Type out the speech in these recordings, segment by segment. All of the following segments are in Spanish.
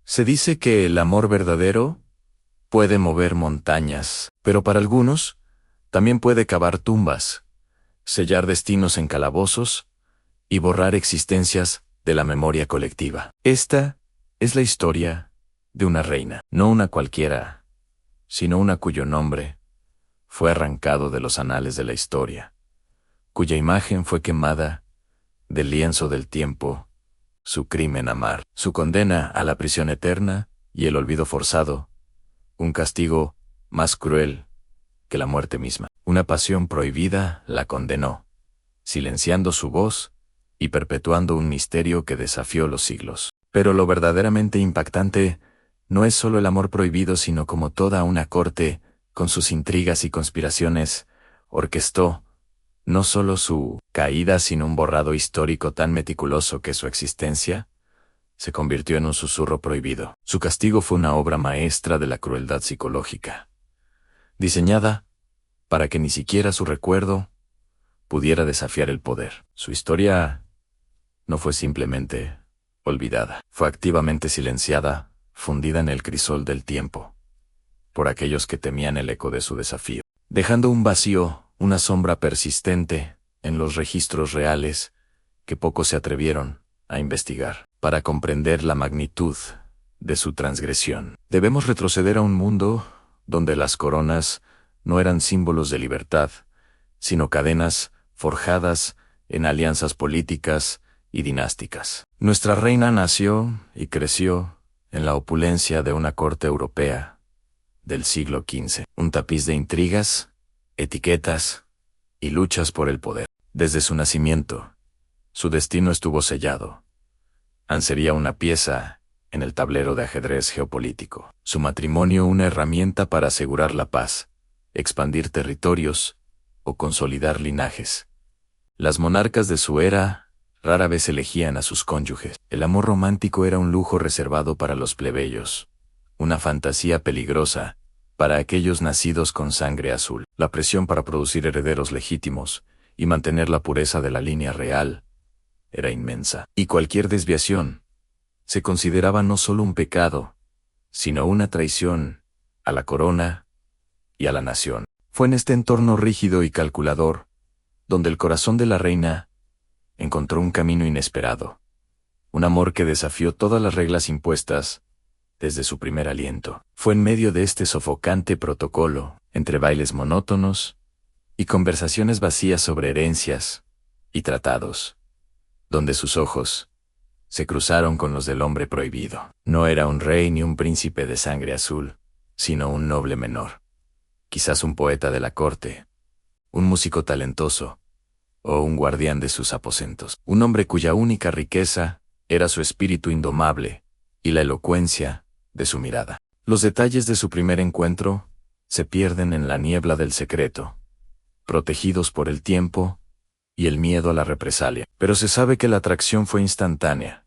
Se dice que el amor verdadero puede mover montañas, pero para algunos también puede cavar tumbas, sellar destinos en calabozos y borrar existencias de la memoria colectiva. Esta es la historia de una reina, no una cualquiera, sino una cuyo nombre fue arrancado de los anales de la historia, cuya imagen fue quemada del lienzo del tiempo, su crimen amar, su condena a la prisión eterna y el olvido forzado, un castigo más cruel que la muerte misma. Una pasión prohibida la condenó, silenciando su voz y perpetuando un misterio que desafió los siglos. Pero lo verdaderamente impactante no es solo el amor prohibido, sino como toda una corte, con sus intrigas y conspiraciones, orquestó no solo su caída, sino un borrado histórico tan meticuloso que su existencia se convirtió en un susurro prohibido. Su castigo fue una obra maestra de la crueldad psicológica, diseñada para que ni siquiera su recuerdo pudiera desafiar el poder. Su historia no fue simplemente olvidada, fue activamente silenciada, fundida en el crisol del tiempo, por aquellos que temían el eco de su desafío, dejando un vacío, una sombra persistente en los registros reales que pocos se atrevieron a investigar. Para comprender la magnitud de su transgresión, debemos retroceder a un mundo donde las coronas no eran símbolos de libertad, sino cadenas forjadas en alianzas políticas y dinásticas. Nuestra reina nació y creció en la opulencia de una corte europea del siglo XV, un tapiz de intrigas, etiquetas y luchas por el poder. Desde su nacimiento, su destino estuvo sellado. Sería una pieza en el tablero de ajedrez geopolítico. Su matrimonio una herramienta para asegurar la paz, expandir territorios o consolidar linajes. Las monarcas de su era rara vez elegían a sus cónyuges. El amor romántico era un lujo reservado para los plebeyos, una fantasía peligrosa para aquellos nacidos con sangre azul. La presión para producir herederos legítimos y mantener la pureza de la línea real era inmensa, y cualquier desviación se consideraba no solo un pecado, sino una traición a la corona y a la nación. Fue en este entorno rígido y calculador donde el corazón de la reina encontró un camino inesperado, un amor que desafió todas las reglas impuestas desde su primer aliento. Fue en medio de este sofocante protocolo, entre bailes monótonos y conversaciones vacías sobre herencias y tratados, donde sus ojos se cruzaron con los del hombre prohibido. No era un rey ni un príncipe de sangre azul, sino un noble menor, quizás un poeta de la corte, un músico talentoso, o un guardián de sus aposentos. Un hombre cuya única riqueza era su espíritu indomable y la elocuencia de su mirada. Los detalles de su primer encuentro se pierden en la niebla del secreto, protegidos por el tiempo y el miedo a la represalia. Pero se sabe que la atracción fue instantánea,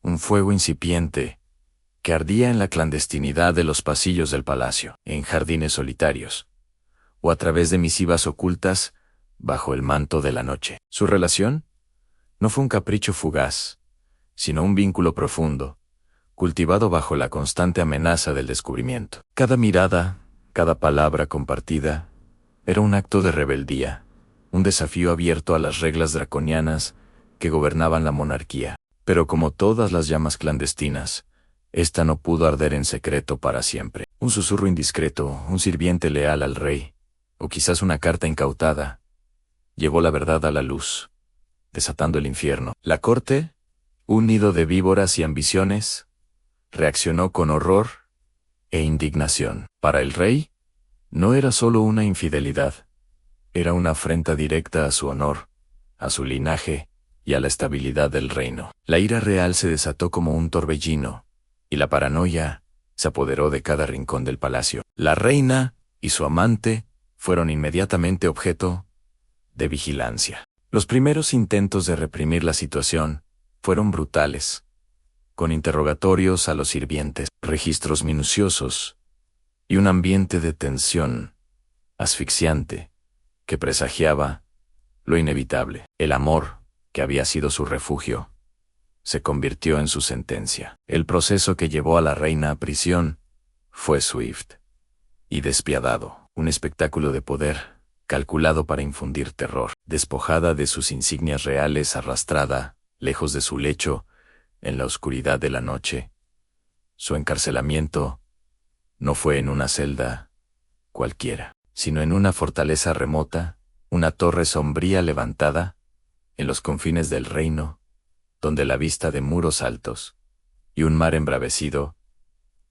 un fuego incipiente que ardía en la clandestinidad de los pasillos del palacio, en jardines solitarios, o a través de misivas ocultas bajo el manto de la noche. Su relación no fue un capricho fugaz, sino un vínculo profundo, cultivado bajo la constante amenaza del descubrimiento. Cada mirada, cada palabra compartida, era un acto de rebeldía, un desafío abierto a las reglas draconianas que gobernaban la monarquía. Pero como todas las llamas clandestinas, esta no pudo arder en secreto para siempre. Un susurro indiscreto, un sirviente leal al rey, o quizás una carta incautada, llevó la verdad a la luz, desatando el infierno. La corte, un nido de víboras y ambiciones, reaccionó con horror e indignación. Para el rey, no era solo una infidelidad, era una afrenta directa a su honor, a su linaje y a la estabilidad del reino. La ira real se desató como un torbellino, y la paranoia se apoderó de cada rincón del palacio. La reina y su amante fueron inmediatamente objeto de vigilancia. Los primeros intentos de reprimir la situación fueron brutales, con interrogatorios a los sirvientes, registros minuciosos y un ambiente de tensión asfixiante que presagiaba lo inevitable. El amor, que había sido su refugio, se convirtió en su sentencia. El proceso que llevó a la reina a prisión fue swift y despiadado, un espectáculo de poder calculado para infundir terror. Despojada de sus insignias reales, arrastrada, lejos de su lecho, en la oscuridad de la noche, su encarcelamiento no fue en una celda cualquiera, sino en una fortaleza remota, una torre sombría levantada en los confines del reino, donde la vista de muros altos y un mar embravecido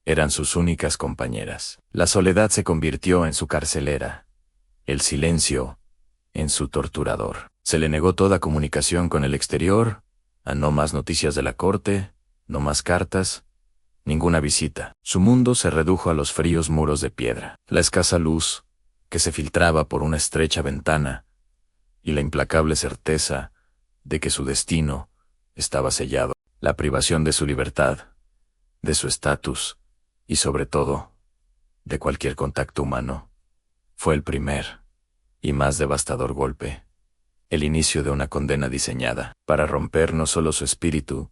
eran sus únicas compañeras. La soledad se convirtió en su carcelera, el silencio en su torturador. Se le negó toda comunicación con el exterior, a no más noticias de la corte, no más cartas, ninguna visita. Su mundo se redujo a los fríos muros de piedra, la escasa luz que se filtraba por una estrecha ventana y la implacable certeza de que su destino estaba sellado. La privación de su libertad, de su estatus y sobre todo, de cualquier contacto humano, fue el primer y más devastador golpe, el inicio de una condena diseñada para romper no solo su espíritu,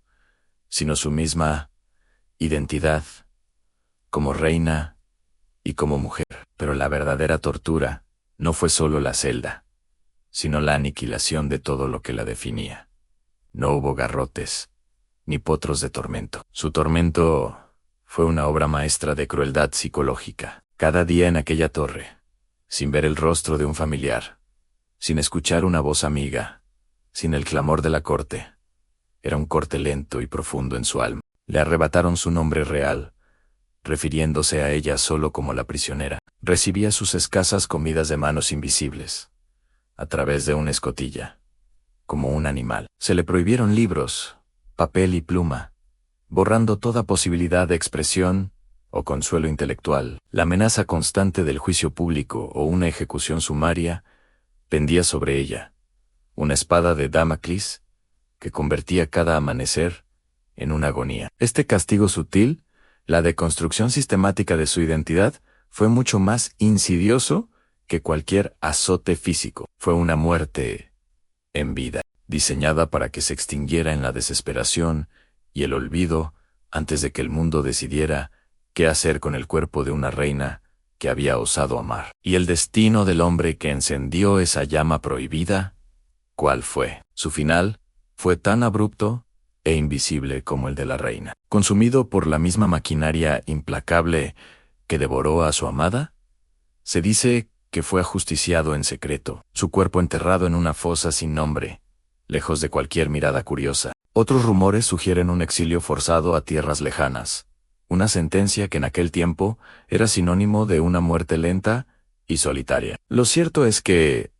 sino su misma identidad como reina y como mujer. Pero la verdadera tortura no fue solo la celda, sino la aniquilación de todo lo que la definía. No hubo garrotes, ni potros de tormento. Su tormento fue una obra maestra de crueldad psicológica. Cada día en aquella torre, sin ver el rostro de un familiar, sin escuchar una voz amiga, sin el clamor de la corte, era un corte lento y profundo en su alma. Le arrebataron su nombre real, refiriéndose a ella solo como la prisionera. Recibía sus escasas comidas de manos invisibles, a través de una escotilla, como un animal. Se le prohibieron libros, papel y pluma, borrando toda posibilidad de expresión o consuelo intelectual. La amenaza constante del juicio público o una ejecución sumaria pendía sobre ella, una espada de Damocles que convertía cada amanecer en una agonía. Este castigo sutil, la deconstrucción sistemática de su identidad, fue mucho más insidioso que cualquier azote físico. Fue una muerte en vida, diseñada para que se extinguiera en la desesperación y el olvido antes de que el mundo decidiera qué hacer con el cuerpo de una reina que había osado amar. ¿Y el destino del hombre que encendió esa llama prohibida? ¿Cuál fue? Su final fue tan abrupto e invisible como el de la reina. Consumido por la misma maquinaria implacable que devoró a su amada, se dice que fue ajusticiado en secreto, su cuerpo enterrado en una fosa sin nombre, lejos de cualquier mirada curiosa. Otros rumores sugieren un exilio forzado a tierras lejanas, una sentencia que en aquel tiempo era sinónimo de una muerte lenta y solitaria. Lo cierto es que,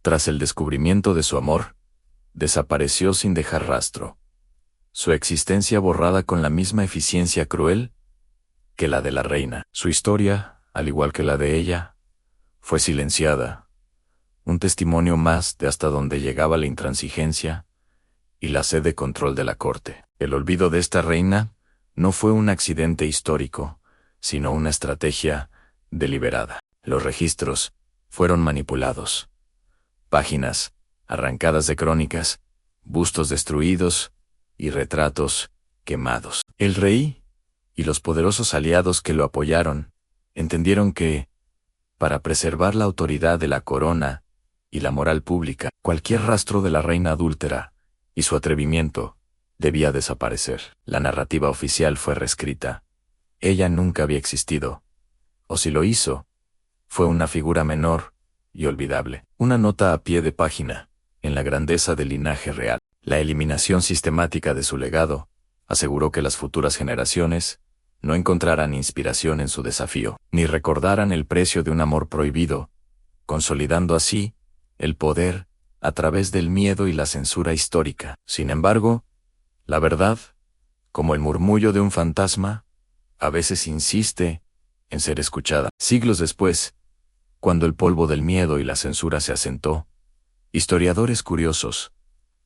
tras el descubrimiento de su amor, desapareció sin dejar rastro, su existencia borrada con la misma eficiencia cruel que la de la reina. Su historia, al igual que la de ella, fue silenciada, un testimonio más de hasta dónde llegaba la intransigencia y la sed de control de la corte. El olvido de esta reina no fue un accidente histórico, sino una estrategia deliberada. Los registros fueron manipulados. Páginas arrancadas de crónicas, bustos destruidos y retratos quemados. El rey y los poderosos aliados que lo apoyaron entendieron que, para preservar la autoridad de la corona y la moral pública, cualquier rastro de la reina adúltera y su atrevimiento debía desaparecer. La narrativa oficial fue reescrita. Ella nunca había existido, o si lo hizo, fue una figura menor y olvidable. Una nota a pie de página, en la grandeza del linaje real. La eliminación sistemática de su legado aseguró que las futuras generaciones no encontraran inspiración en su desafío, ni recordaran el precio de un amor prohibido, consolidando así el poder a través del miedo y la censura histórica. Sin embargo, la verdad, como el murmullo de un fantasma, a veces insiste en ser escuchada. Siglos después, cuando el polvo del miedo y la censura se asentó, historiadores curiosos,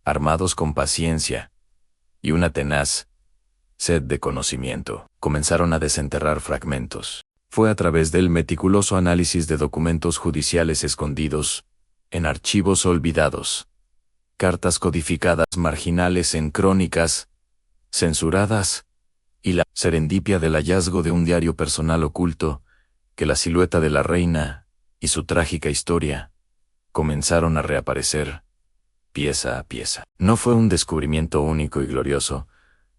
armados con paciencia y una tenaz sed de conocimiento, comenzaron a desenterrar fragmentos. Fue a través del meticuloso análisis de documentos judiciales escondidos en archivos olvidados, cartas codificadas marginales en crónicas censuradas, y la serendipia del hallazgo de un diario personal oculto, que la silueta de la reina y su trágica historia comenzaron a reaparecer pieza a pieza. No fue un descubrimiento único y glorioso,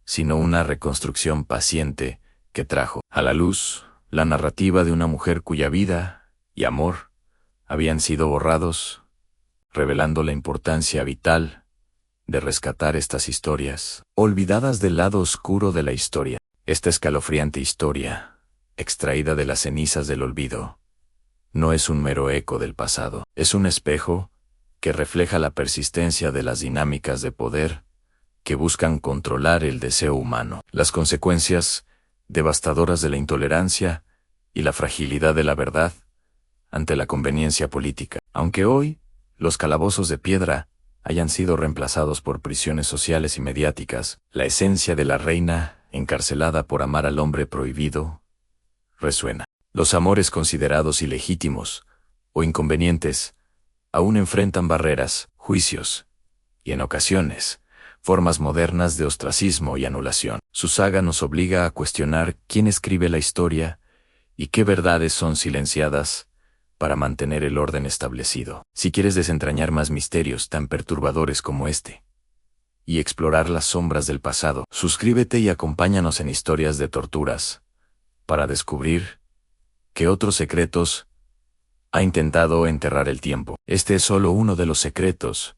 sino una reconstrucción paciente que trajo a la luz la narrativa de una mujer cuya vida y amor habían sido borrados, revelando la importancia vital de rescatar estas historias, olvidadas del lado oscuro de la historia. Esta escalofriante historia, extraída de las cenizas del olvido, no es un mero eco del pasado, es un espejo que refleja la persistencia de las dinámicas de poder que buscan controlar el deseo humano, las consecuencias devastadoras de la intolerancia y la fragilidad de la verdad ante la conveniencia política. Aunque hoy los calabozos de piedra hayan sido reemplazados por prisiones sociales y mediáticas, la esencia de la reina, encarcelada por amar al hombre prohibido, resuena. Los amores considerados ilegítimos o inconvenientes aún enfrentan barreras, juicios y, en ocasiones, formas modernas de ostracismo y anulación. Su saga nos obliga a cuestionar quién escribe la historia y qué verdades son silenciadas para mantener el orden establecido. Si quieres desentrañar más misterios tan perturbadores como este y explorar las sombras del pasado, suscríbete y acompáñanos en Historias de Torturas para descubrir qué otros secretos ha intentado enterrar el tiempo. Este es solo uno de los secretos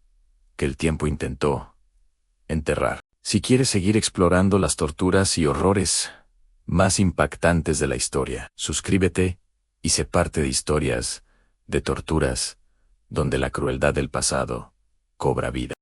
que el tiempo intentó enterrar. Si quieres seguir explorando las torturas y horrores más impactantes de la historia, suscríbete y sé parte de Historias de Torturas, donde la crueldad del pasado cobra vida.